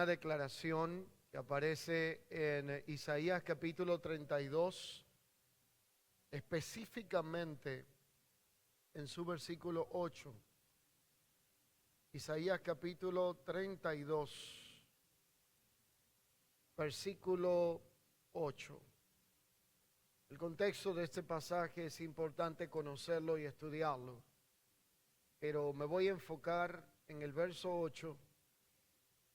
una declaración que aparece en Isaías capítulo 32, específicamente en su versículo 8. Isaías capítulo 32, versículo 8. El contexto de este pasaje es importante conocerlo y estudiarlo, pero me voy a enfocar en el verso 8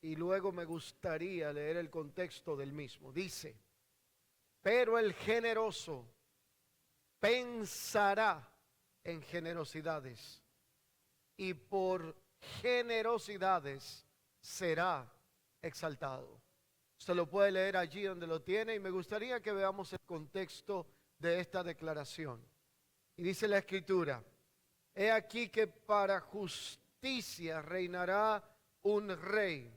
y luego me gustaría leer el contexto del mismo. Dice: pero el generoso pensará en generosidades y por generosidades será exaltado. Usted lo puede leer allí donde lo tiene y me gustaría que veamos el contexto de esta declaración. Y dice la Escritura: he aquí que para justicia reinará un rey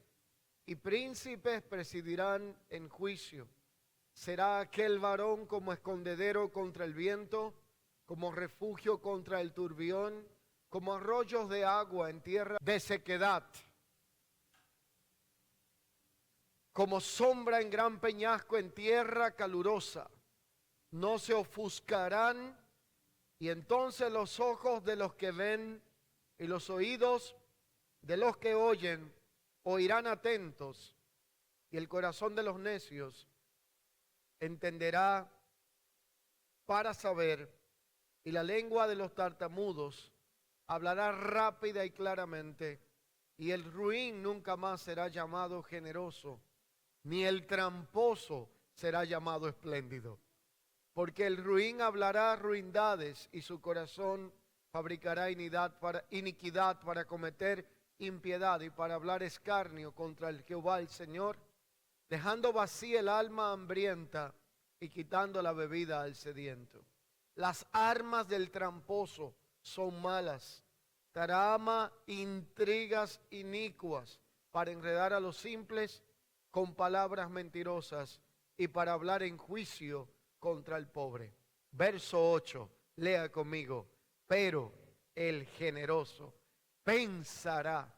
y príncipes presidirán en juicio. Será aquel varón como escondedero contra el viento, como refugio contra el turbión, como arroyos de agua en tierra de sequedad, como sombra en gran peñasco en tierra calurosa. No se ofuscarán, y entonces los ojos de los que ven y los oídos de los que oyen oirán atentos, y el corazón de los necios entenderá para saber, y la lengua de los tartamudos hablará rápida y claramente, y el ruin nunca más será llamado generoso, ni el tramposo será llamado espléndido. Porque el ruin hablará ruindades, y su corazón fabricará iniquidad para cometer impiedad y para hablar escarnio contra el Jehová el Señor, dejando vacía el alma hambrienta y quitando la bebida al sediento. Las armas del tramposo son malas, trama intrigas inicuas para enredar a los simples con palabras mentirosas y para hablar en juicio contra el pobre. Verso 8, lea conmigo: pero el generoso pensará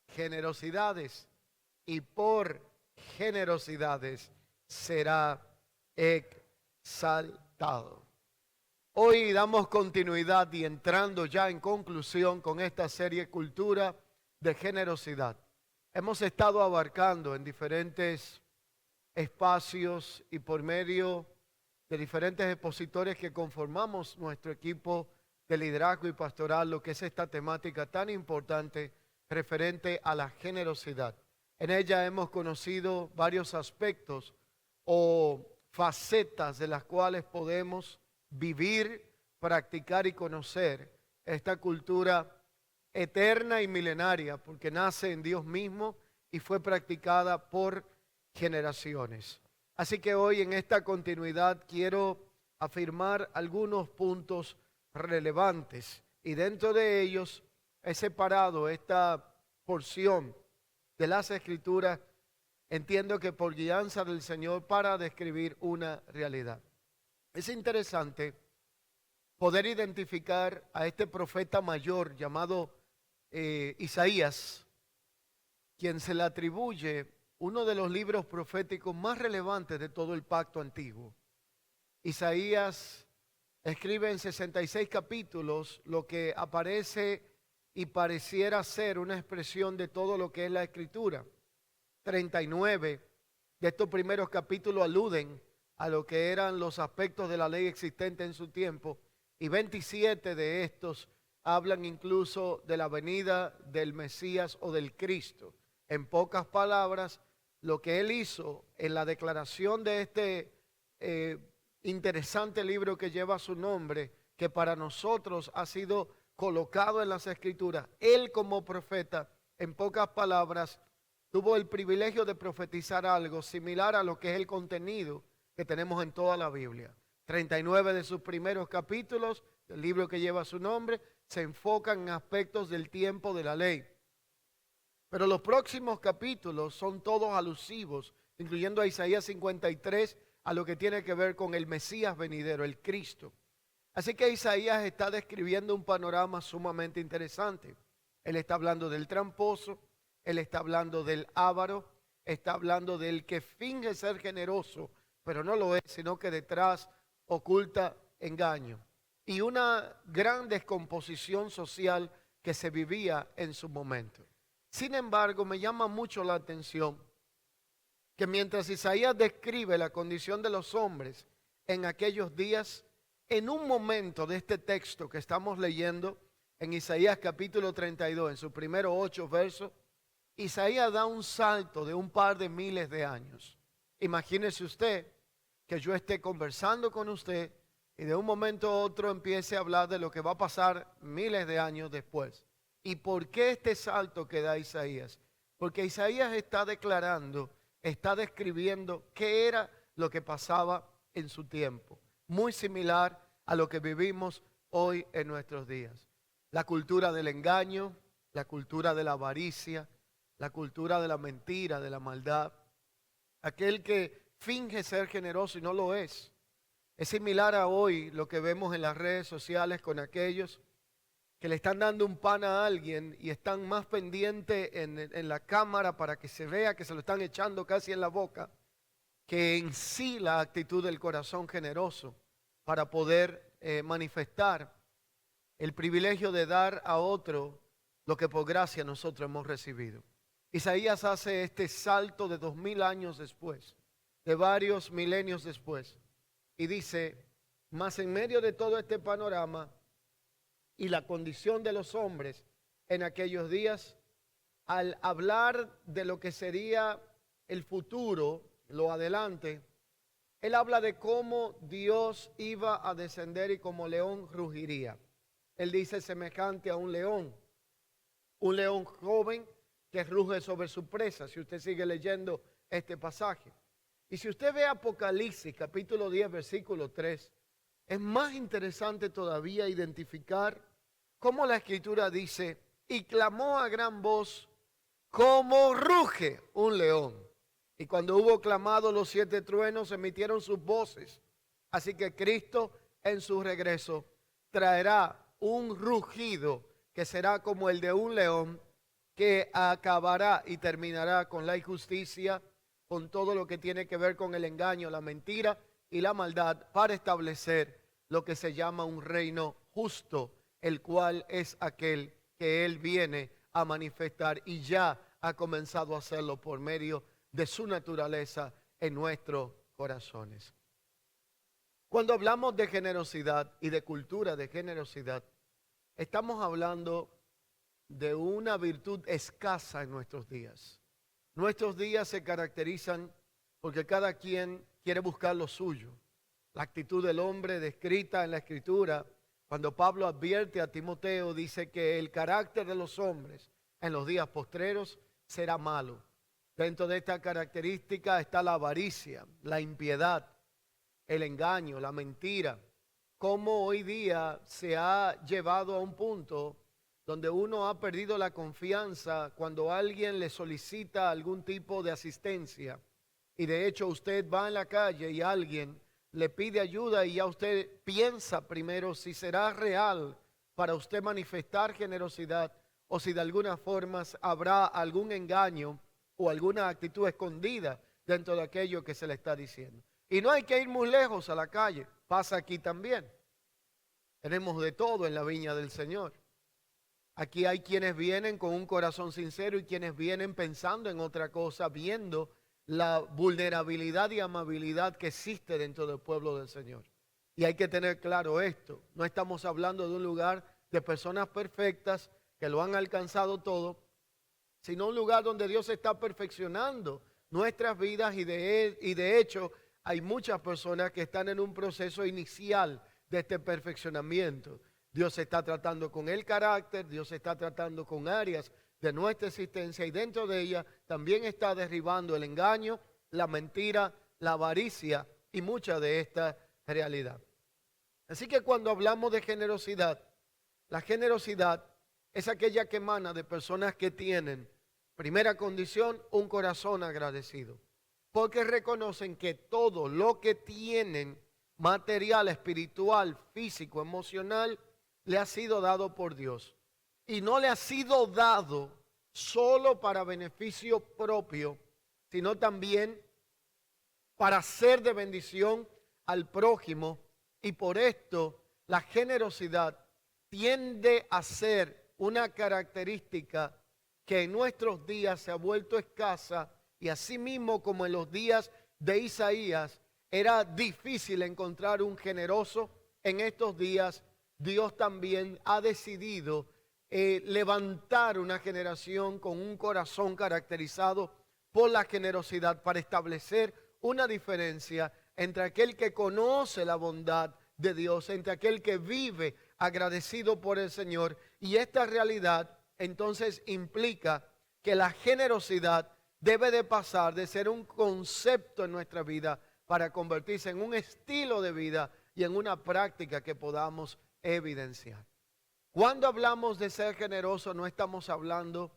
generosidades y por generosidades será exaltado. Hoy damos continuidad y entrando ya en conclusión con esta serie Cultura de Generosidad. Hemos estado abarcando en diferentes espacios y por medio de diferentes expositores que conformamos nuestro equipo de liderazgo y pastoral lo que es esta temática tan importante referente a la generosidad. En ella hemos conocido varios aspectos o facetas de las cuales podemos vivir, practicar y conocer esta cultura eterna y milenaria, porque nace en Dios mismo y fue practicada por generaciones. Así que hoy en esta continuidad quiero afirmar algunos puntos relevantes y dentro de ellos he separado esta porción de las Escrituras, entiendo que por guianza del Señor, para describir una realidad. Es interesante poder identificar a este profeta mayor llamado Isaías, quien se le atribuye uno de los libros proféticos más relevantes de todo el pacto antiguo. Isaías escribe en 66 capítulos lo que aparece y pareciera ser una expresión de todo lo que es la Escritura. 39 de estos primeros capítulos aluden a lo que eran los aspectos de la ley existente en su tiempo, y 27 de estos hablan incluso de la venida del Mesías o del Cristo. En pocas palabras, lo que él hizo en la declaración de este interesante libro que lleva su nombre, que para nosotros ha sido colocado en las Escrituras, él como profeta, en pocas palabras, tuvo el privilegio de profetizar algo similar a lo que es el contenido que tenemos en toda la Biblia. 39 de sus primeros capítulos del libro que lleva su nombre se enfocan en aspectos del tiempo de la ley. Pero los próximos capítulos son todos alusivos, incluyendo a Isaías 53, a lo que tiene que ver con el Mesías venidero, el Cristo. Así que Isaías está describiendo un panorama sumamente interesante. Él está hablando del tramposo, él está hablando del avaro, está hablando del que finge ser generoso, pero no lo es, sino que detrás oculta engaño. Y una gran descomposición social que se vivía en su momento. Sin embargo, me llama mucho la atención que mientras Isaías describe la condición de los hombres en aquellos días, en un momento de este texto que estamos leyendo, en Isaías capítulo 32, en sus primeros 8 versos, Isaías da un salto de un par de miles de años. Imagínese usted que yo esté conversando con usted y de un momento a otro empiece a hablar de lo que va a pasar miles de años después. ¿Y por qué este salto que da Isaías? Porque Isaías está declarando, está describiendo qué era lo que pasaba en su tiempo. Muy similar a lo que vivimos hoy en nuestros días. La cultura del engaño, la cultura de la avaricia, la cultura de la mentira, de la maldad. Aquel que finge ser generoso y no lo es. Es similar a hoy lo que vemos en las redes sociales con aquellos que le están dando un pan a alguien y están más pendientes en la cámara para que se vea que se lo están echando casi en la boca, que en sí la actitud del corazón generoso para poder manifestar el privilegio de dar a otro lo que por gracia nosotros hemos recibido. Isaías hace este salto de 2000 años después, de varios milenios después, y dice, mas en medio de todo este panorama y la condición de los hombres en aquellos días, al hablar de lo que sería el futuro, lo adelante, él habla de cómo Dios iba a descender y como león rugiría. Él dice semejante a un león joven que ruge sobre su presa, si usted sigue leyendo este pasaje. Y si usted ve Apocalipsis capítulo 10 versículo 3, es más interesante todavía identificar cómo la Escritura dice, y clamó a gran voz como ruge un león. Y cuando hubo clamado, los 7 truenos emitieron sus voces. Así que Cristo en su regreso traerá un rugido que será como el de un león, que acabará y terminará con la injusticia, con todo lo que tiene que ver con el engaño, la mentira y la maldad, para establecer lo que se llama un reino justo, el cual es aquel que Él viene a manifestar y ya ha comenzado a hacerlo por medio de su naturaleza en nuestros corazones. Cuando hablamos de generosidad y de cultura de generosidad, estamos hablando de una virtud escasa en nuestros días. Nuestros días se caracterizan porque cada quien quiere buscar lo suyo. La actitud del hombre descrita en la Escritura, cuando Pablo advierte a Timoteo, dice que el carácter de los hombres en los días postreros será malo. Dentro de esta característica está la avaricia, la impiedad, el engaño, la mentira. Cómo hoy día se ha llevado a un punto donde uno ha perdido la confianza cuando alguien le solicita algún tipo de asistencia. Y de hecho usted va en la calle y alguien le pide ayuda y ya usted piensa primero si será real para usted manifestar generosidad o si de alguna forma habrá algún engaño o alguna actitud escondida dentro de aquello que se le está diciendo. Y no hay que ir muy lejos a la calle, pasa aquí también. Tenemos de todo en la viña del Señor. Aquí hay quienes vienen con un corazón sincero y quienes vienen pensando en otra cosa, viendo la vulnerabilidad y amabilidad que existe dentro del pueblo del Señor. Y hay que tener claro esto, no estamos hablando de un lugar de personas perfectas que lo han alcanzado todo, sino un lugar donde Dios está perfeccionando nuestras vidas y de hecho hay muchas personas que están en un proceso inicial de este perfeccionamiento. Dios está tratando con el carácter, Dios está tratando con áreas de nuestra existencia y dentro de ella también está derribando el engaño, la mentira, la avaricia y mucha de esta realidad. Así que cuando hablamos de generosidad, la generosidad es aquella que emana de personas que tienen, primera condición, un corazón agradecido. Porque reconocen que todo lo que tienen, material, espiritual, físico, emocional, le ha sido dado por Dios. Y no le ha sido dado solo para beneficio propio, sino también para ser de bendición al prójimo. Y por esto la generosidad tiende a ser una característica que en nuestros días se ha vuelto escasa, y asimismo como en los días de Isaías era difícil encontrar un generoso, en estos días Dios también ha decidido levantar una generación con un corazón caracterizado por la generosidad para establecer una diferencia entre aquel que conoce la bondad de Dios, entre aquel que vive agradecido por el Señor. Y esta realidad entonces implica que la generosidad debe de pasar de ser un concepto en nuestra vida para convertirse en un estilo de vida y en una práctica que podamos evidenciar. Cuando hablamos de ser generoso, no estamos hablando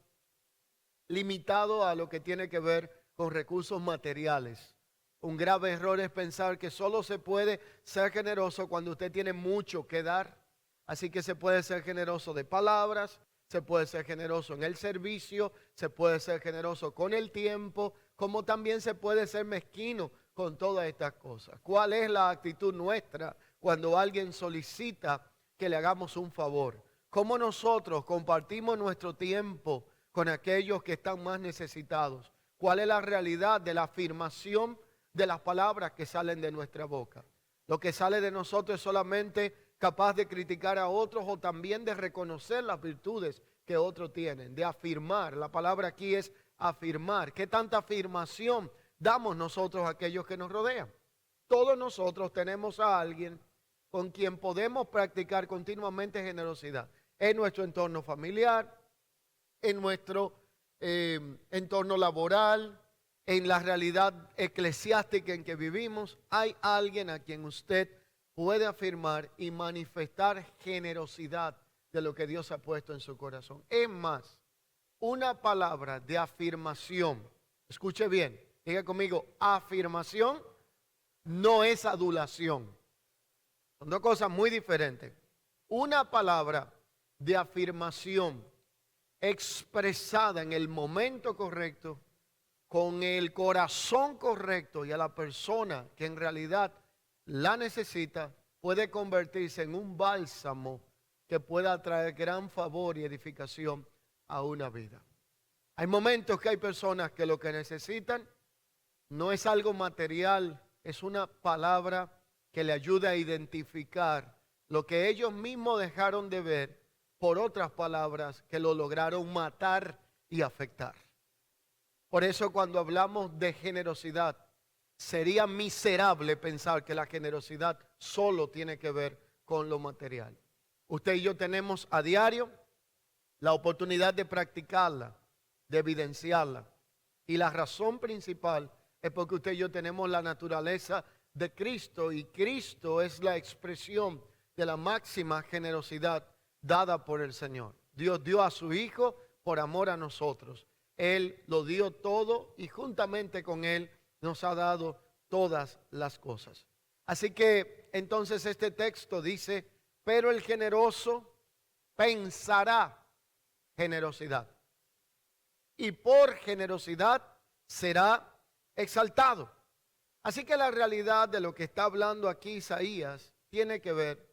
limitado a lo que tiene que ver con recursos materiales. Un grave error es pensar que solo se puede ser generoso cuando usted tiene mucho que dar. Así que se puede ser generoso de palabras, se puede ser generoso en el servicio, se puede ser generoso con el tiempo, como también se puede ser mezquino con todas estas cosas. ¿Cuál es la actitud nuestra cuando alguien solicita que le hagamos un favor? ¿Cómo nosotros compartimos nuestro tiempo con aquellos que están más necesitados? ¿Cuál es la realidad de la afirmación de las palabras que salen de nuestra boca? Lo que sale de nosotros es solamente capaz de criticar a otros o también de reconocer las virtudes que otros tienen, de afirmar. La palabra aquí es afirmar. ¿Qué tanta afirmación damos nosotros a aquellos que nos rodean? Todos nosotros tenemos a alguien con quien podemos practicar continuamente generosidad. En nuestro entorno familiar, en nuestro entorno laboral, en la realidad eclesiástica en que vivimos, hay alguien a quien usted puede afirmar y manifestar generosidad de lo que Dios ha puesto en su corazón. Es más, una palabra de afirmación, escuche bien, diga conmigo, afirmación no es adulación. Son dos cosas muy diferentes. Una palabra de afirmación expresada en el momento correcto, con el corazón correcto y a la persona que en realidad la necesita, puede convertirse en un bálsamo que pueda traer gran favor y edificación a una vida. Hay momentos que hay personas que lo que necesitan no es algo material, es una palabra que le ayude a identificar lo que ellos mismos dejaron de ver por otras palabras que lo lograron matar y afectar. Por eso cuando hablamos de generosidad, sería miserable pensar que la generosidad solo tiene que ver con lo material. Usted y yo tenemos a diario la oportunidad de practicarla, de evidenciarla. Y la razón principal es porque usted y yo tenemos la naturaleza de Cristo, y Cristo es la expresión de la máxima generosidad dada por el Señor. Dios dio a su Hijo por amor a nosotros. Él lo dio todo y juntamente con Él nos ha dado todas las cosas. Así que entonces este texto dice, pero el generoso pensará generosidad, y por generosidad será exaltado. Así que la realidad de lo que está hablando aquí Isaías tiene que ver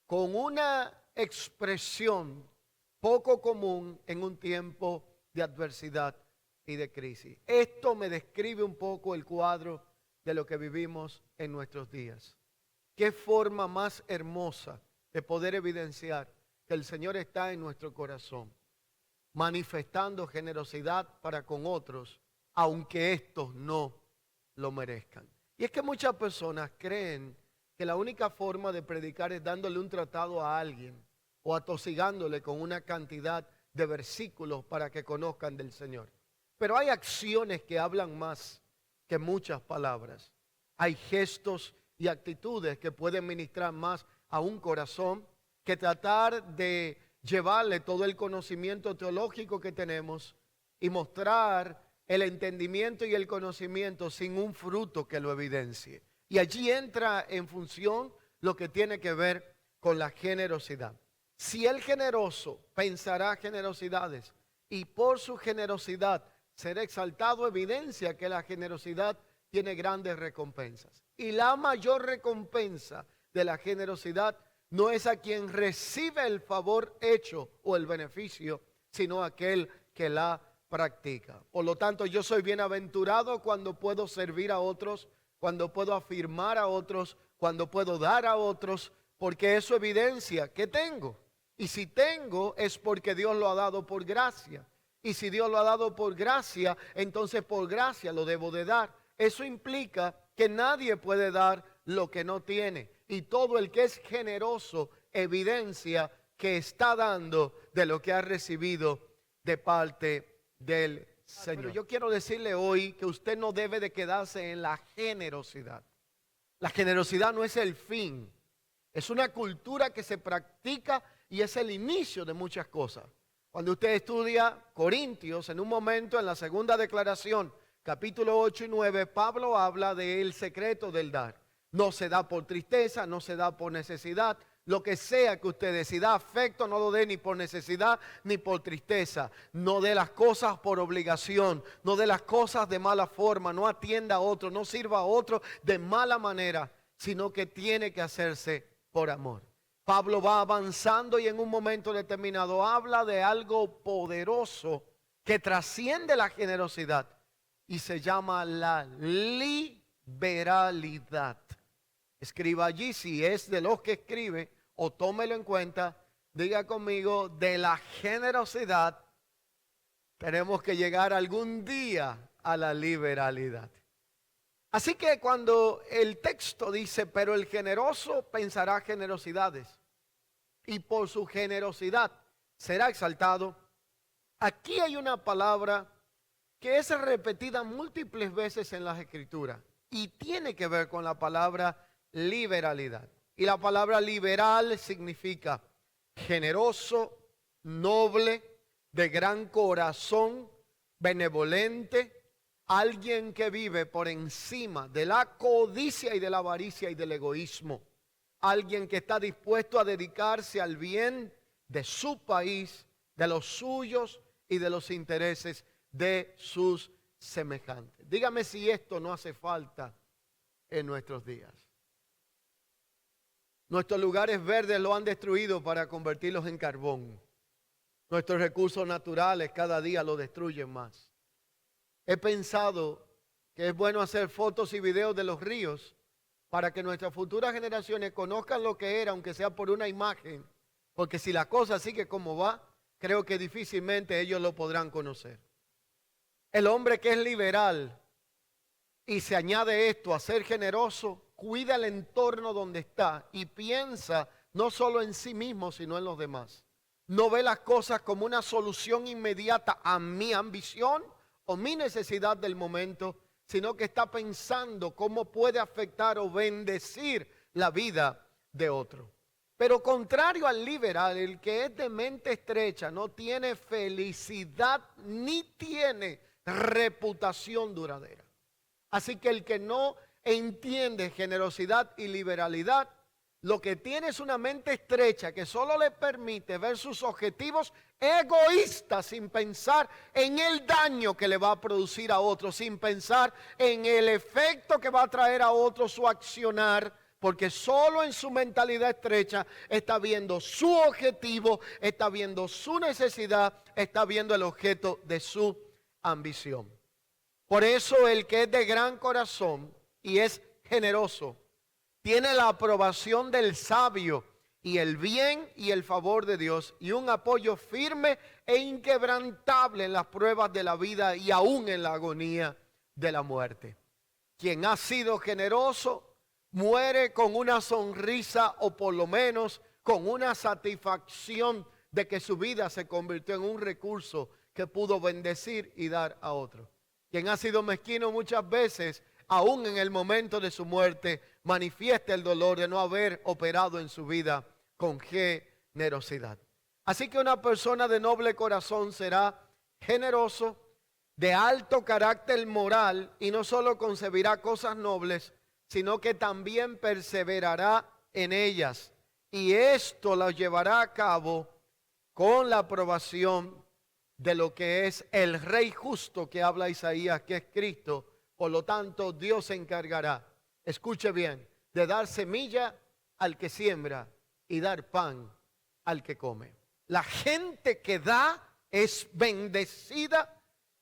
con una expresión poco común en un tiempo de adversidad y de crisis. Esto me describe un poco el cuadro de lo que vivimos en nuestros días. Qué forma más hermosa de poder evidenciar que el Señor está en nuestro corazón, manifestando generosidad para con otros, aunque estos no lo merezcan. Y es que muchas personas creen que la única forma de predicar es dándole un tratado a alguien o atosigándole con una cantidad de versículos para que conozcan del Señor. Pero hay acciones que hablan más que muchas palabras. Hay gestos y actitudes que pueden ministrar más a un corazón que tratar de llevarle todo el conocimiento teológico que tenemos y mostrar el entendimiento y el conocimiento sin un fruto que lo evidencie. Y allí entra en función lo que tiene que ver con la generosidad. Si el generoso pensará generosidades y por su generosidad ser exaltado evidencia que la generosidad tiene grandes recompensas. Y la mayor recompensa de la generosidad no es a quien recibe el favor hecho o el beneficio, sino aquel que la practica. Por lo tanto, yo soy bienaventurado cuando puedo servir a otros, cuando puedo afirmar a otros, cuando puedo dar a otros, porque eso evidencia que tengo. Y si tengo es porque Dios lo ha dado por gracia. Y si Dios lo ha dado por gracia, entonces por gracia lo debo de dar. Eso implica que nadie puede dar lo que no tiene. Y todo el que es generoso evidencia que está dando de lo que ha recibido de parte del Señor. Pero yo quiero decirle hoy que usted no debe de quedarse en la generosidad. La generosidad no es el fin. Es una cultura que se practica y es el inicio de muchas cosas. Cuando usted estudia Corintios, en un momento en la segunda declaración, capítulo 8 y 9, Pablo habla del secreto del dar. No se da por tristeza, no se da por necesidad. Lo que sea que usted dé, si da afecto, no lo dé ni por necesidad ni por tristeza. No dé las cosas por obligación, no dé las cosas de mala forma, no atienda a otro, no sirva a otro de mala manera, sino que tiene que hacerse por amor. Pablo va avanzando y en un momento determinado habla de algo poderoso que trasciende la generosidad y se llama la liberalidad. Escriba allí, si es de los que escribe, o tómelo en cuenta, diga conmigo, de la generosidad tenemos que llegar algún día a la liberalidad. Así que cuando el texto dice, pero el generoso pensará generosidades y por su generosidad será exaltado, aquí hay una palabra que es repetida múltiples veces en las Escrituras y tiene que ver con la palabra liberalidad. Y la palabra liberal significa generoso, noble, de gran corazón, benevolente, alguien que vive por encima de la codicia y de la avaricia y del egoísmo, alguien que está dispuesto a dedicarse al bien de su país, de los suyos y de los intereses de sus semejantes. Dígame si esto no hace falta en nuestros días. Nuestros lugares verdes lo han destruido para convertirlos en carbón. Nuestros recursos naturales cada día lo destruyen más. He pensado que es bueno hacer fotos y videos de los ríos para que nuestras futuras generaciones conozcan lo que era, aunque sea por una imagen. Porque si la cosa sigue como va, creo que difícilmente ellos lo podrán conocer. El hombre que es liberal y se añade esto a ser generoso, cuida el entorno donde está y piensa no solo en sí mismo, sino en los demás. No ve las cosas como una solución inmediata a mi ambición o mi necesidad del momento, sino que está pensando cómo puede afectar o bendecir la vida de otro. Pero contrario al liberal, el que es de mente estrecha no tiene felicidad ni tiene reputación duradera. Así que el que no entiende generosidad y liberalidad, lo que tiene es una mente estrecha que solo le permite ver sus objetivos egoístas sin pensar en el daño que le va a producir a otros, sin pensar en el efecto que va a traer a otros su accionar, porque solo en su mentalidad estrecha está viendo su objetivo, está viendo su necesidad, está viendo el objeto de su ambición. Por eso el que es de gran corazón y es generoso tiene la aprobación del sabio y el bien y el favor de Dios y un apoyo firme e inquebrantable en las pruebas de la vida y aún en la agonía de la muerte. Quien ha sido generoso muere con una sonrisa o por lo menos con una satisfacción de que su vida se convirtió en un recurso que pudo bendecir y dar a otro. Quien ha sido mezquino muchas veces, aún en el momento de su muerte, manifiesta el dolor de no haber operado en su vida con generosidad. Así que una persona de noble corazón será generoso, de alto carácter moral, y no solo concebirá cosas nobles, sino que también perseverará en ellas. Y esto lo llevará a cabo con la aprobación de lo que es el Rey justo que habla Isaías, que es Cristo. Por lo tanto, Dios se encargará, escuche bien, de dar semilla al que siembra y dar pan al que come. La gente que da es bendecida,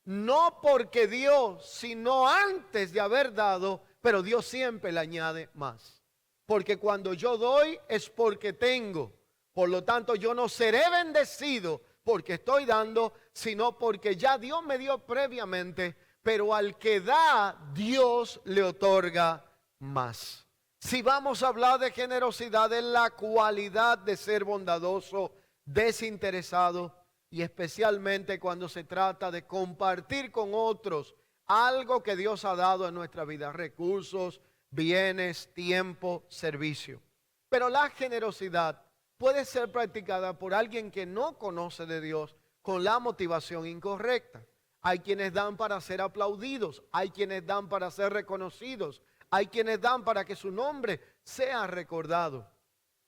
no porque Dios, sino antes de haber dado, pero Dios siempre le añade más. Porque cuando yo doy es porque tengo. Por lo tanto, yo no seré bendecido porque estoy dando, sino porque ya Dios me dio previamente, pero al que da, Dios le otorga más. Si vamos a hablar de generosidad, es la cualidad de ser bondadoso, desinteresado, y especialmente cuando se trata de compartir con otros algo que Dios ha dado en nuestra vida, recursos, bienes, tiempo, servicio. Pero la generosidad puede ser practicada por alguien que no conoce de Dios con la motivación incorrecta. Hay quienes dan para ser aplaudidos, hay quienes dan para ser reconocidos, hay quienes dan para que su nombre sea recordado.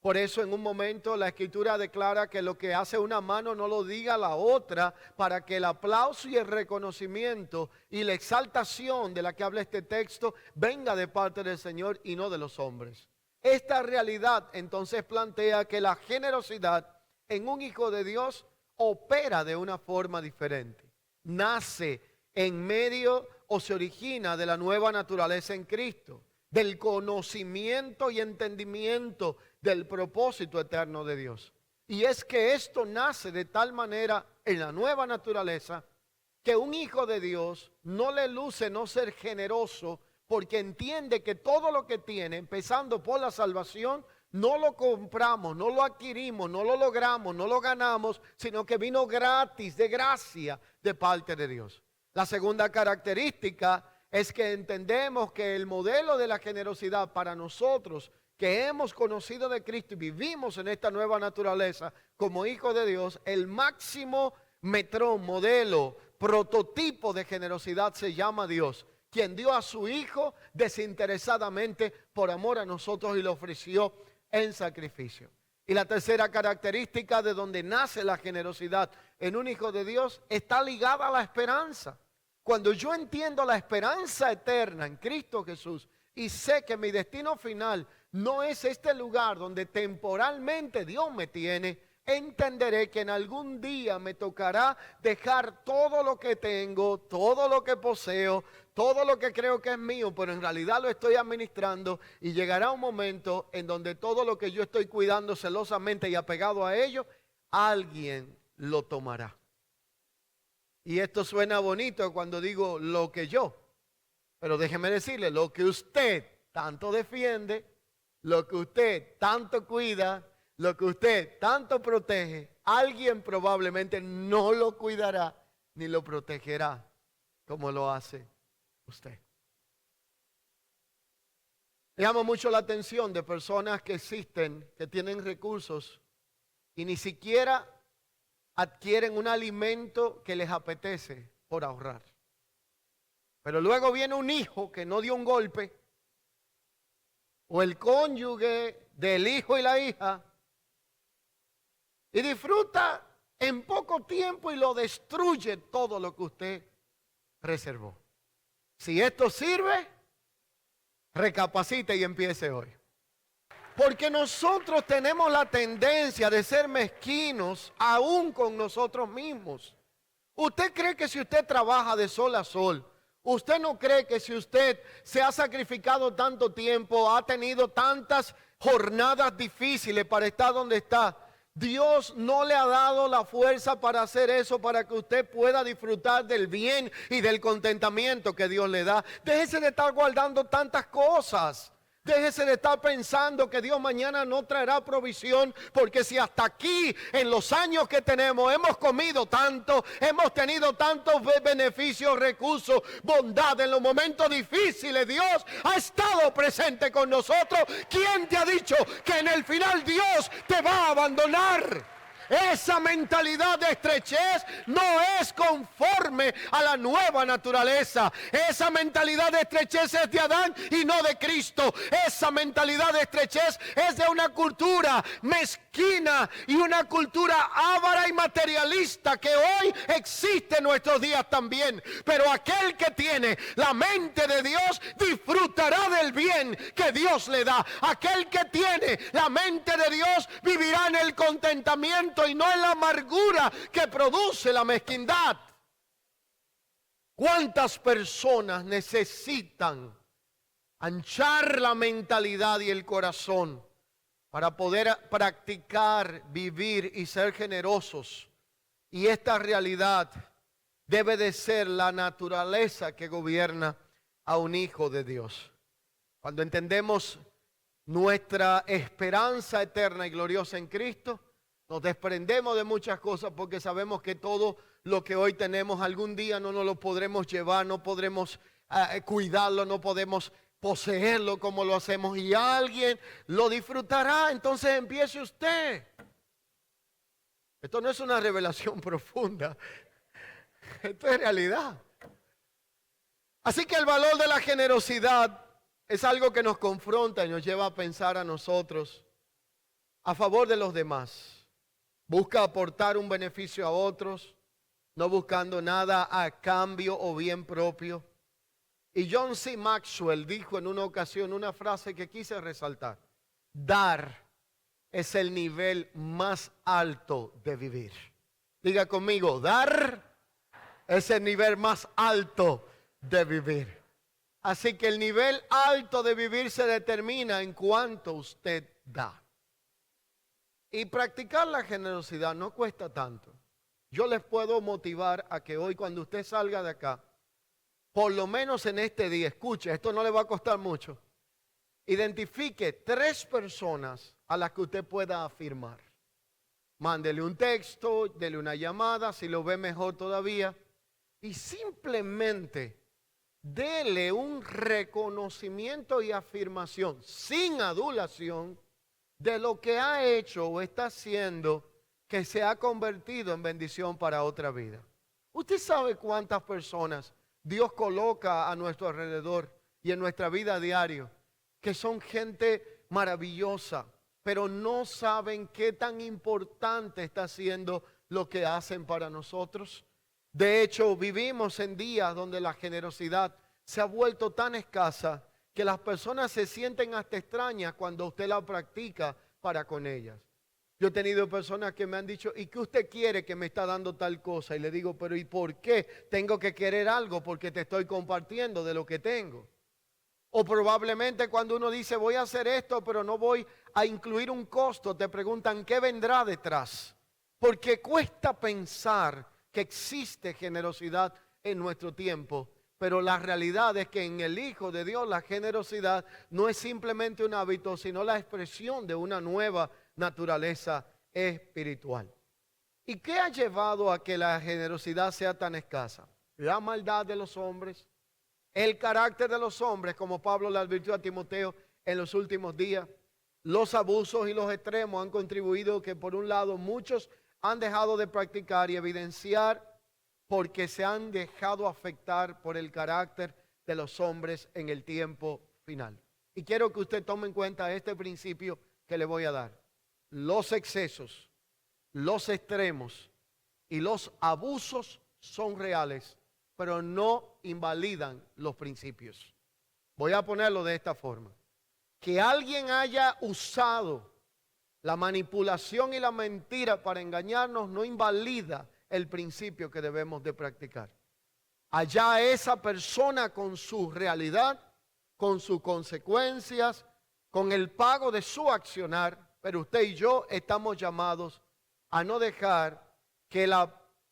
Por eso en un momento la Escritura declara que lo que hace una mano no lo diga la otra, para que el aplauso y el reconocimiento y la exaltación de la que habla este texto venga de parte del Señor y no de los hombres. Esta realidad entonces plantea que la generosidad en un hijo de Dios opera de una forma diferente. Nace en medio o se origina de la nueva naturaleza en Cristo, del conocimiento y entendimiento del propósito eterno de Dios. Y es que esto nace de tal manera en la nueva naturaleza que un hijo de Dios no le luce no ser generoso, porque entiende que todo lo que tiene, empezando por la salvación, no lo compramos, no lo adquirimos, no lo logramos, no lo ganamos, sino que vino gratis, de gracia, de parte de Dios. La segunda característica es que entendemos que el modelo de la generosidad para nosotros que hemos conocido de Cristo y vivimos en esta nueva naturaleza como hijos de Dios, el máximo metrón, modelo, prototipo de generosidad se llama Dios, quien dio a su Hijo desinteresadamente por amor a nosotros y lo ofreció en sacrificio. Y la tercera característica de donde nace la generosidad en un hijo de Dios está ligada a la esperanza. Cuando yo entiendo la esperanza eterna en Cristo Jesús y sé que mi destino final no es este lugar donde temporalmente Dios me tiene, entenderé que en algún día me tocará dejar todo lo que tengo, todo lo que poseo, todo lo que creo que es mío, pero en realidad lo estoy administrando, y llegará un momento en donde todo lo que yo estoy cuidando celosamente y apegado a ello, alguien lo tomará. Y esto suena bonito cuando digo lo que yo, pero déjeme decirle, lo que usted tanto defiende, lo que usted tanto cuida, lo que usted tanto protege, alguien probablemente no lo cuidará ni lo protegerá como lo hace usted. Me llama mucho la atención de personas que existen, que tienen recursos y ni siquiera adquieren un alimento que les apetece por ahorrar. Pero luego viene un hijo que no dio un golpe, o el cónyuge del hijo y la hija, y disfruta en poco tiempo y lo destruye todo lo que usted reservó. Si esto sirve, recapacite y empiece hoy. Porque nosotros tenemos la tendencia de ser mezquinos aún con nosotros mismos. ¿Usted cree que si usted trabaja de sol a sol, usted no cree que si usted se ha sacrificado tanto tiempo, ha tenido tantas jornadas difíciles para estar donde está, Dios no le ha dado la fuerza para hacer eso, para que usted pueda disfrutar del bien y del contentamiento que Dios le da? Déjese de estar guardando tantas cosas. Déjese de estar pensando que Dios mañana no traerá provisión, porque si hasta aquí en los años que tenemos hemos comido tanto, hemos tenido tantos beneficios, recursos, bondad en los momentos difíciles, Dios ha estado presente con nosotros. ¿Quién te ha dicho que en el final Dios te va a abandonar? Esa mentalidad de estrechez no es conforme a la nueva naturaleza. Esa mentalidad de estrechez es de Adán y no de Cristo. Esa mentalidad de estrechez es de una cultura mezquina y una cultura avara y materialista que hoy existe en nuestros días también. Pero aquel que tiene la mente de Dios disfrutará del bien que Dios le da. Aquel que tiene la mente de Dios vivirá en el contentamiento y no en la amargura que produce la mezquindad. ¿Cuántas personas necesitan anchar la mentalidad y el corazón para poder practicar, vivir y ser generosos? Y esta realidad debe de ser la naturaleza que gobierna a un hijo de Dios. Cuando entendemos nuestra esperanza eterna y gloriosa en Cristo, nos desprendemos de muchas cosas porque sabemos que todo lo que hoy tenemos algún día no nos lo podremos llevar, no podremos cuidarlo, no podemos poseerlo como lo hacemos y alguien lo disfrutará. Entonces empiece usted. Esto no es una revelación profunda, esto es realidad. Así que el valor de la generosidad es algo que nos confronta y nos lleva a pensar a nosotros a favor de los demás. Busca aportar un beneficio a otros, no buscando nada a cambio o bien propio. Y John C. Maxwell dijo en una ocasión una frase que quise resaltar: dar es el nivel más alto de vivir. Diga conmigo, dar es el nivel más alto de vivir. Así que el nivel alto de vivir se determina en cuánto usted da. Y practicar la generosidad no cuesta tanto. Yo les puedo motivar a que hoy cuando usted salga de acá, por lo menos en este día, escuche, esto no le va a costar mucho, identifique 3 personas a las que usted pueda afirmar. Mándele un texto, dele una llamada, si lo ve mejor todavía, y simplemente dele un reconocimiento y afirmación sin adulación de lo que ha hecho o está haciendo que se ha convertido en bendición para otra vida. Usted sabe cuántas personas Dios coloca a nuestro alrededor y en nuestra vida diaria que son gente maravillosa, pero no saben qué tan importante está siendo lo que hacen para nosotros. De hecho, vivimos en días donde la generosidad se ha vuelto tan escasa que las personas se sienten hasta extrañas cuando usted la practica para con ellas. Yo he tenido personas que me han dicho, ¿y qué usted quiere que me está dando tal cosa? Y le digo, pero ¿y por qué tengo que querer algo? Porque te estoy compartiendo de lo que tengo. O probablemente cuando uno dice, voy a hacer esto, pero no voy a incluir un costo, te preguntan, ¿qué vendrá detrás? Porque cuesta pensar que existe generosidad en nuestro tiempo. Pero la realidad es que en el Hijo de Dios la generosidad no es simplemente un hábito, sino la expresión de una nueva naturaleza espiritual. ¿Y qué ha llevado a que la generosidad sea tan escasa? La maldad de los hombres, el carácter de los hombres, como Pablo le advirtió a Timoteo en los últimos días. Los abusos y los extremos han contribuido que por un lado muchos han dejado de practicar y evidenciar porque se han dejado afectar por el carácter de los hombres en el tiempo final. Y quiero que usted tome en cuenta este principio que le voy a dar. Los excesos, los extremos y los abusos son reales, pero no invalidan los principios. Voy a ponerlo de esta forma. Que alguien haya usado la manipulación y la mentira para engañarnos no invalida el principio que debemos de practicar. Allá esa persona con su realidad, con sus consecuencias, con el pago de su accionar, pero usted y yo estamos llamados a no dejar que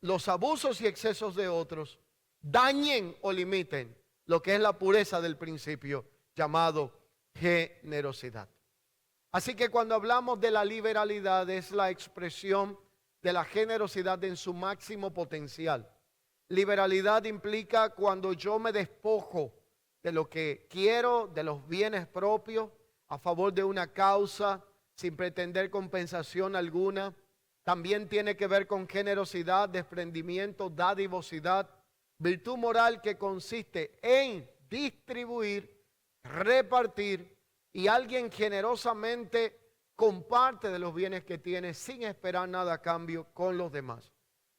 los abusos y excesos de otros dañen o limiten lo que es la pureza del principio llamado generosidad. Así que cuando hablamos de la liberalidad es la expresión de la generosidad en su máximo potencial. Liberalidad implica cuando yo me despojo de lo que quiero, de los bienes propios, a favor de una causa, sin pretender compensación alguna. También tiene que ver con generosidad, desprendimiento, dadivosidad, virtud moral que consiste en distribuir, repartir, y alguien generosamente comparte de los bienes que tiene sin esperar nada a cambio con los demás.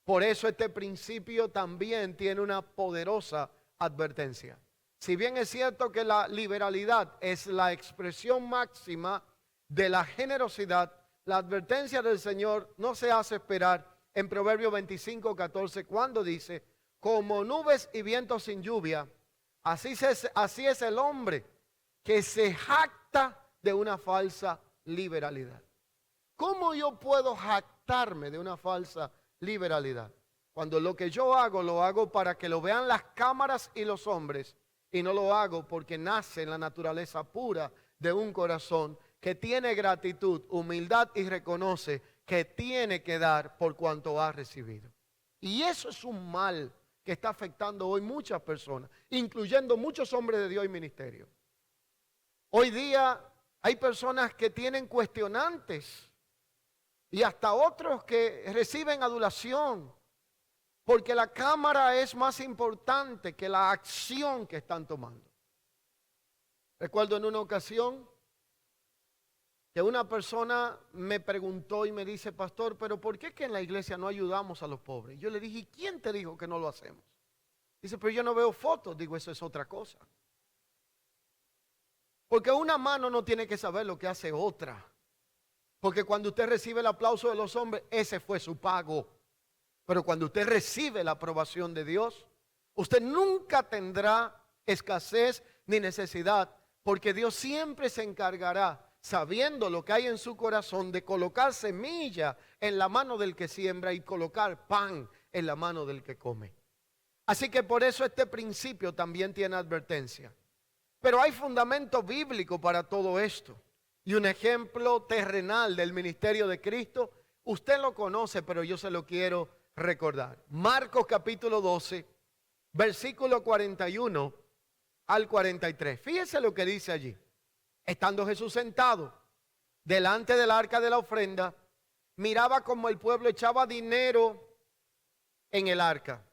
Por eso este principio también tiene una poderosa advertencia. Si bien es cierto que la liberalidad es la expresión máxima de la generosidad, la advertencia del Señor no se hace esperar en Proverbios 25:14, cuando dice: como nubes y vientos sin lluvia, así es el hombre que se jacta de una falsa liberalidad. ¿Cómo yo puedo jactarme de una falsa liberalidad? Cuando lo que yo hago, lo hago para que lo vean las cámaras y los hombres, y no lo hago porque nace en la naturaleza pura de un corazón que tiene gratitud, humildad y reconoce que tiene que dar por cuanto ha recibido. Y eso es un mal que está afectando hoy muchas personas, incluyendo muchos hombres de Dios y ministerio. Hoy día hay personas que tienen cuestionantes y hasta otros que reciben adulación, porque la cámara es más importante que la acción que están tomando. Recuerdo en una ocasión que una persona me preguntó y me dice: pastor, pero ¿por qué es que en la iglesia no ayudamos a los pobres? Yo le dije: ¿y quién te dijo que no lo hacemos? Dice: pero yo no veo fotos. Digo: eso es otra cosa. Porque una mano no tiene que saber lo que hace otra. Porque cuando usted recibe el aplauso de los hombres, ese fue su pago. Pero cuando usted recibe la aprobación de Dios, usted nunca tendrá escasez ni necesidad, porque Dios siempre se encargará, sabiendo lo que hay en su corazón, de colocar semilla en la mano del que siembra y colocar pan en la mano del que come. Así que por eso este principio también tiene advertencia. Pero hay fundamento bíblico para todo esto. Y un ejemplo terrenal del ministerio de Cristo, usted lo conoce, pero yo se lo quiero recordar. Marcos capítulo 12, versículo 41 al 43. Fíjese lo que dice allí. Estando Jesús sentado delante del arca de la ofrenda, miraba como el pueblo echaba dinero en el arca.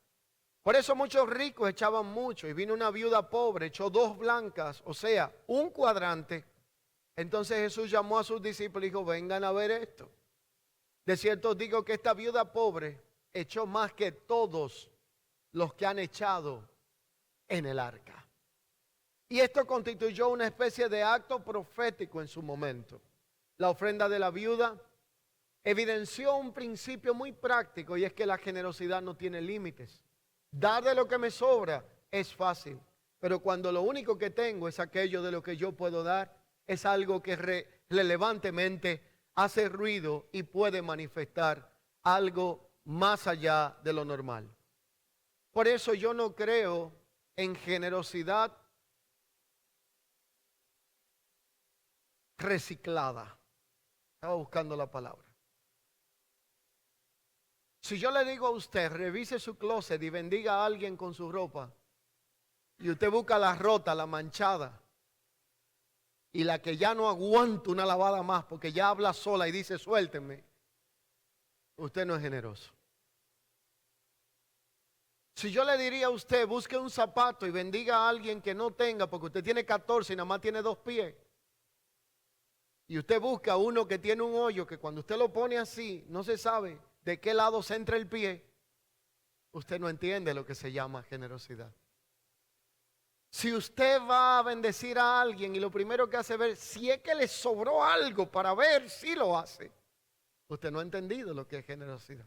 Por eso muchos ricos echaban mucho, y vino una viuda pobre, echó 2 blancas, o sea, un cuadrante. Entonces Jesús llamó a sus discípulos y dijo: vengan a ver esto. De cierto os digo que esta viuda pobre echó más que todos los que han echado en el arca. Y esto constituyó una especie de acto profético en su momento. La ofrenda de la viuda evidenció un principio muy práctico, y es que la generosidad no tiene límites. Dar de lo que me sobra es fácil, pero cuando lo único que tengo es aquello de lo que yo puedo dar, es algo que relevantemente hace ruido y puede manifestar algo más allá de lo normal. Por eso yo no creo en generosidad reciclada. Estaba buscando la palabra. Si yo le digo a usted: revise su closet y bendiga a alguien con su ropa, y usted busca la rota, la manchada, y la que ya no aguanta una lavada más porque ya habla sola y dice: suéltenme, usted no es generoso. Si yo le diría a usted: busque un zapato y bendiga a alguien que no tenga, porque usted tiene 14 y nada más tiene 2 pies, y usted busca uno que tiene un hoyo que cuando usted lo pone así no se sabe de qué lado se entra el pie, usted no entiende lo que se llama generosidad. Si usted va a bendecir a alguien y lo primero que hace es ver si es que le sobró algo para ver si lo hace, usted no ha entendido lo que es generosidad.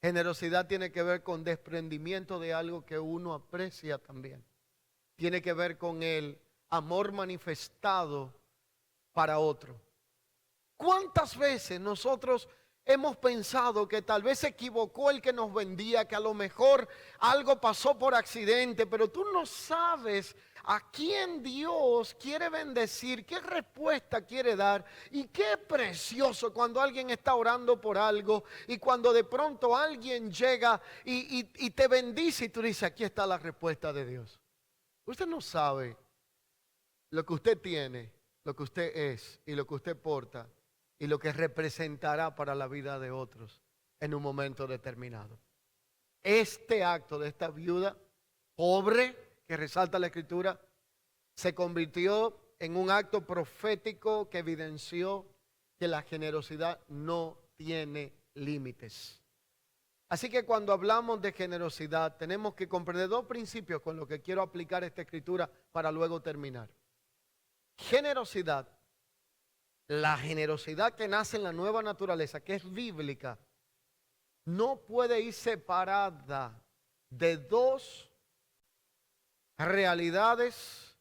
Generosidad tiene que ver con desprendimiento de algo que uno aprecia también. Tiene que ver con el amor manifestado para otro. ¿Cuántas veces nosotros hemos pensado que tal vez se equivocó el que nos vendía, que a lo mejor algo pasó por accidente, pero tú no sabes a quién Dios quiere bendecir, qué respuesta quiere dar? Y qué precioso cuando alguien está orando por algo y cuando de pronto alguien llega y te bendice y tú dices: aquí está la respuesta de Dios. Usted no sabe lo que usted tiene, lo que usted es y lo que usted porta, y lo que representará para la vida de otros en un momento determinado. Este acto de esta viuda pobre, que resalta la Escritura, se convirtió en un acto profético que evidenció que la generosidad no tiene límites. Así que cuando hablamos de generosidad, tenemos que comprender dos principios con los que quiero aplicar esta Escritura para luego terminar. Generosidad, la generosidad que nace en la nueva naturaleza, que es bíblica, no puede ir separada de dos realidades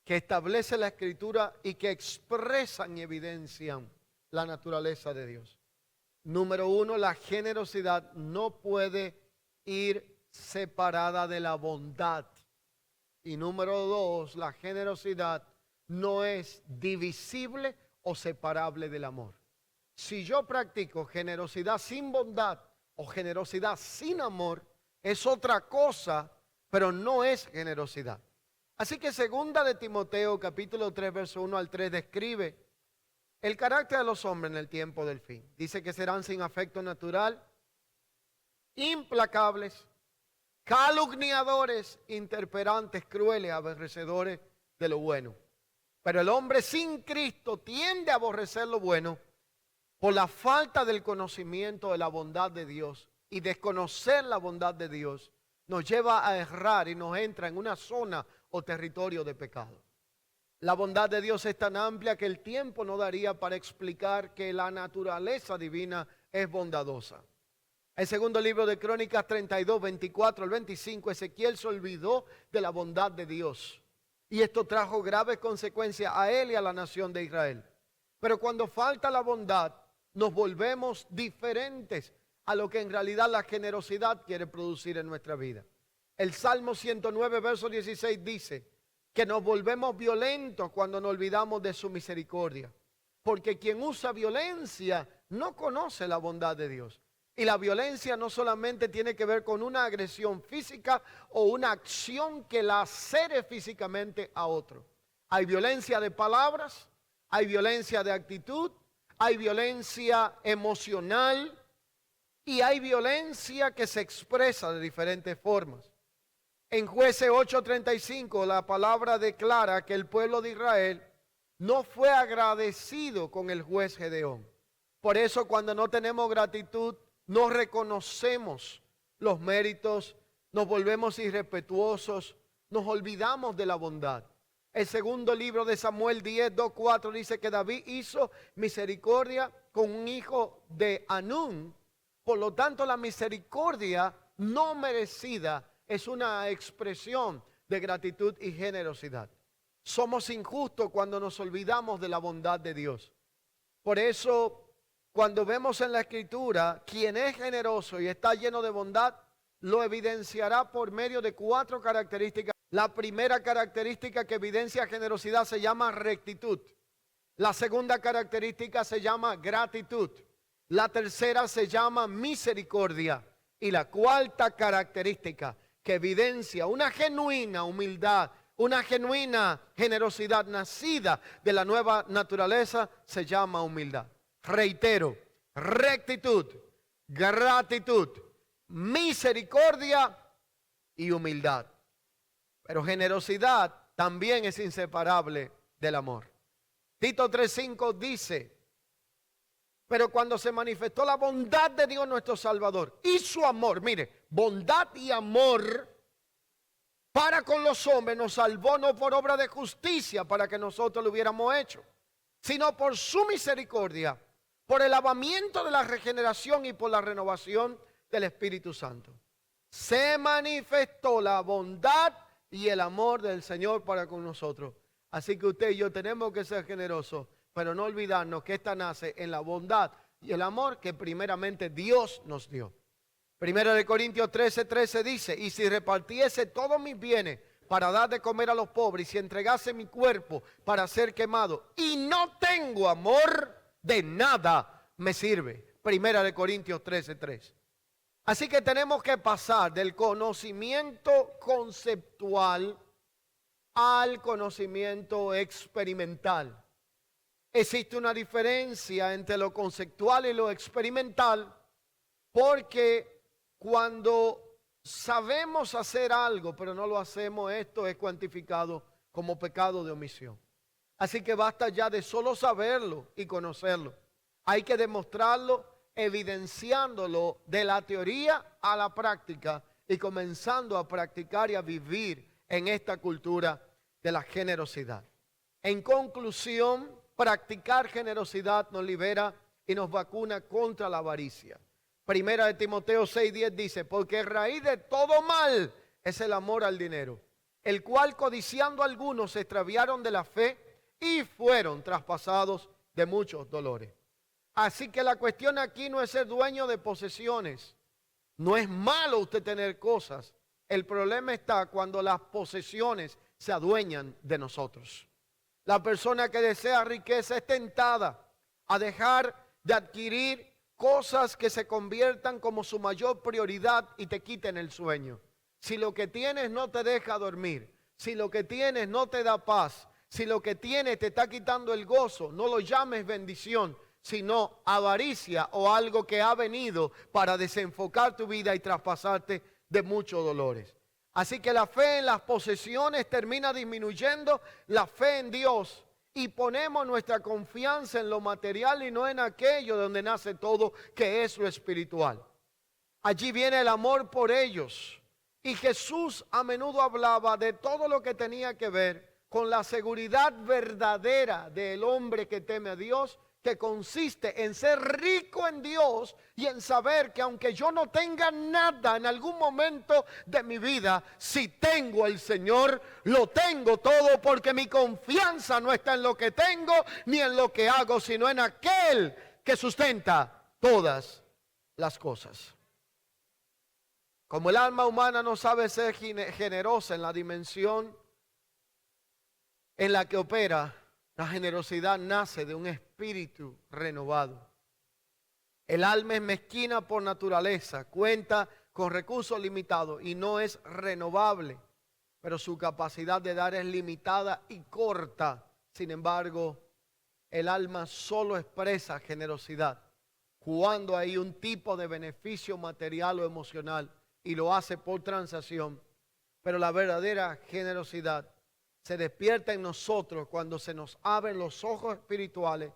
que establece la Escritura y que expresan y evidencian la naturaleza de Dios. Número uno, la generosidad no puede ir separada de la bondad. Y número dos, la generosidad no es divisible o separable del amor. Si yo practico generosidad sin bondad o generosidad sin amor, es otra cosa, pero no es generosidad. Así que segunda de Timoteo capítulo 3 verso 1 al 3 describe el carácter de los hombres en el tiempo del fin. Dice que serán sin afecto natural, implacables, calumniadores, interperantes, crueles, aborrecedores de lo bueno. Pero el hombre sin Cristo tiende a aborrecer lo bueno por la falta del conocimiento de la bondad de Dios, y desconocer la bondad de Dios nos lleva a errar y nos entra en una zona o territorio de pecado. La bondad de Dios es tan amplia que el tiempo no daría para explicar que la naturaleza divina es bondadosa. El segundo libro de Crónicas 32, 24 al 25, Ezequiel se olvidó de la bondad de Dios. Y esto trajo graves consecuencias a él y a la nación de Israel. Pero cuando falta la bondad, nos volvemos diferentes a lo que en realidad la generosidad quiere producir en nuestra vida. El Salmo 109, verso 16 dice que nos volvemos violentos cuando nos olvidamos de su misericordia. Porque quien usa violencia no conoce la bondad de Dios. Y la violencia no solamente tiene que ver con una agresión física o una acción que lacere físicamente a otro. Hay violencia de palabras, hay violencia de actitud, hay violencia emocional y hay violencia que se expresa de diferentes formas. En Jueces 8:35 la palabra declara que el pueblo de Israel no fue agradecido con el juez Gedeón. Por eso cuando no tenemos gratitud, no reconocemos los méritos, nos volvemos irrespetuosos, nos olvidamos de la bondad. El segundo libro de Samuel 10, 2, 4 dice que David hizo misericordia con un hijo de Anún. Por lo tanto, la misericordia no merecida es una expresión de gratitud y generosidad. Somos injustos cuando nos olvidamos de la bondad de Dios. Por eso, cuando vemos en la Escritura, quien es generoso y está lleno de bondad, lo evidenciará por medio de 4 características. La primera característica que evidencia generosidad se llama rectitud. La segunda característica se llama gratitud. La tercera se llama misericordia. Y la cuarta característica que evidencia una genuina humildad, una genuina generosidad nacida de la nueva naturaleza se llama humildad. Reitero, rectitud, gratitud, misericordia y humildad. Pero generosidad también es inseparable del amor. Tito 3:5 dice, pero cuando se manifestó la bondad de Dios nuestro Salvador y su amor, mire, bondad y amor para con los hombres, nos salvó no por obra de justicia para que nosotros lo hubiéramos hecho, sino por su misericordia, por el lavamiento de la regeneración y por la renovación del Espíritu Santo. Se manifestó la bondad y el amor del Señor para con nosotros. Así que usted y yo tenemos que ser generosos, pero no olvidarnos que esta nace en la bondad y el amor que primeramente Dios nos dio. Primera de Corintios 13:13 dice, y si repartiese todos mis bienes para dar de comer a los pobres, y si entregase mi cuerpo para ser quemado, y no tengo amor, de nada me sirve. Primera de Corintios 13:3. Así que tenemos que pasar del conocimiento conceptual al conocimiento experimental. Existe una diferencia entre lo conceptual y lo experimental, porque cuando sabemos hacer algo, pero no lo hacemos, esto es cuantificado como pecado de omisión. Así que basta ya de solo saberlo y conocerlo. Hay que demostrarlo, evidenciándolo de la teoría a la práctica y comenzando a practicar y a vivir en esta cultura de la generosidad. En conclusión, practicar generosidad nos libera y nos vacuna contra la avaricia. Primera de Timoteo 6:10 dice, porque raíz de todo mal es el amor al dinero, el cual codiciando algunos se extraviaron de la fe y fueron traspasados de muchos dolores. Así que la cuestión aquí no es ser dueño de posesiones. No es malo usted tener cosas. El problema está cuando las posesiones se adueñan de nosotros. La persona que desea riqueza es tentada a dejar de adquirir cosas que se conviertan como su mayor prioridad y te quiten el sueño. Si lo que tienes no te deja dormir, si lo que tienes no te da paz, si lo que tienes te está quitando el gozo, no lo llames bendición, sino avaricia o algo que ha venido para desenfocar tu vida y traspasarte de muchos dolores. Así que la fe en las posesiones termina disminuyendo la fe en Dios y ponemos nuestra confianza en lo material y no en aquello donde nace todo, que es lo espiritual. Allí viene el amor por ellos. Y Jesús a menudo hablaba de todo lo que tenía que ver con la seguridad verdadera del hombre que teme a Dios, que consiste en ser rico en Dios y en saber que aunque yo no tenga nada en algún momento de mi vida, si tengo al Señor, lo tengo todo, porque mi confianza no está en lo que tengo ni en lo que hago, sino en aquel que sustenta todas las cosas. Como el alma humana no sabe ser generosa en la dimensión en la que opera, la generosidad nace de un espíritu renovado. El alma es mezquina por naturaleza, cuenta con recursos limitados y no es renovable, pero su capacidad de dar es limitada y corta. Sin embargo, el alma solo expresa generosidad cuando hay un tipo de beneficio material o emocional y lo hace por transacción. Pero la verdadera generosidad se despierta en nosotros cuando se nos abren los ojos espirituales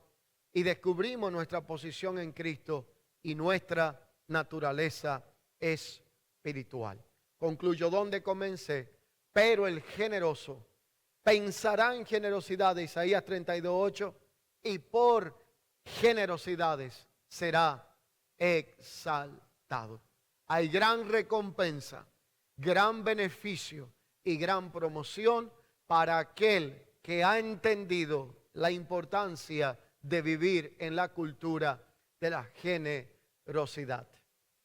y descubrimos nuestra posición en Cristo y nuestra naturaleza espiritual. Concluyo donde comencé. Pero el generoso pensará en generosidad, de Isaías 32:8, y por generosidades será exaltado. Hay gran recompensa, gran beneficio y gran promoción para aquel que ha entendido la importancia de vivir en la cultura de la generosidad.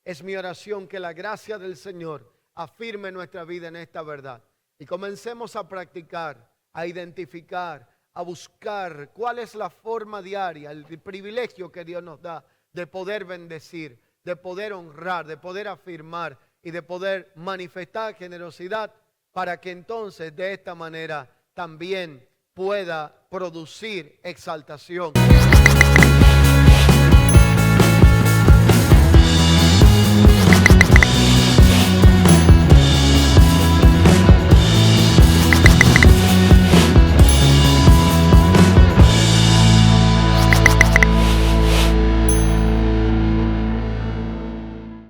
Es mi oración que la gracia del Señor afirme nuestra vida en esta verdad y comencemos a practicar, a identificar, a buscar cuál es la forma diaria, el privilegio que Dios nos da de poder bendecir, de poder honrar, de poder afirmar y de poder manifestar generosidad, para que entonces de esta manera también pueda producir exaltación.